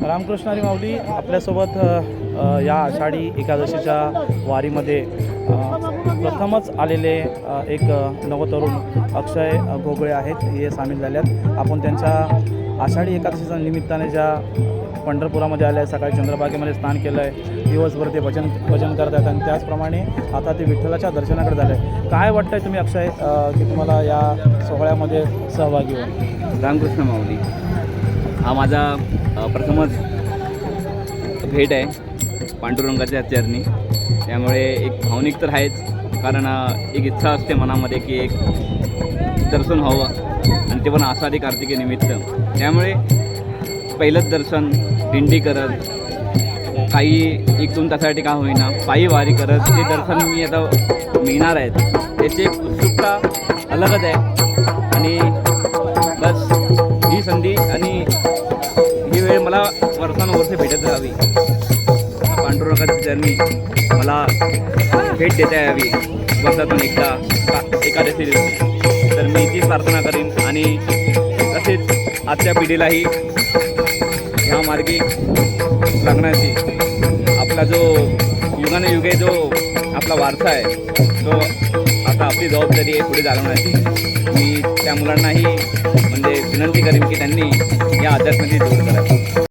रामकृष्ण हरी माऊली आपल्यासोबत या आषाढी एकादशीच्या वारीमध्ये प्रथमच आलेले एक नवतरुण अक्षय घोगळे आहेत. हे सामील झाले आहेत. आपण त्यांच्या आषाढी एकादशीच्या निमित्ताने ज्या पंढरपुरामध्ये आले आहे, सकाळी चंद्रभागेमध्ये स्नान केलं आहे, दिवसभर ते भजन करत आहेत आणि त्याचप्रमाणे आता ते विठ्ठलाच्या दर्शनाकडे झाले आहे. काय वाटतं आहे तुम्ही अक्षय की तुम्हाला या सोहळ्यामध्ये सहभागी व्हा? रामकृष्ण माऊली हा माझा प्रथमच भेट आहे पांडुरंगाच्या चरणी. त्यामुळे एक भावनिक तर आहेच, कारण एक इच्छा असते मनामध्ये की एक दर्शन व्हावं आणि ते पण आषाढी कार्तिकी निमित्त. त्यामुळे पहिलंच दर्शन दिंडी करत काही 1-2 तासासाठी का होईना पायी वारी करत ते दर्शन मी आता मिळणार आहेत, त्याची एक उत्सुकता अलगच आहे. आणि बस ही संधी आणि ही वेळ मला वर्षानुवर्षे भेटत राहावी. पांडुरंगाची चरणी मला भेट देता यावी वर्षातून एकदा एकादशी दिवशी. तर मी ती प्रार्थना करीन आणि तसेच आजच्या पिढीलाही ह्या मार्गी लागण्याची आपला जो युगानुयुगे जो आपला वारसा आहे तो आता आपली जबाबदारी आहे पुढे चालवण्याची. मी त्या मुलांनाही म्हणजे विनंती करीन की त्यांनी या अध्यात्माची जोड करावी.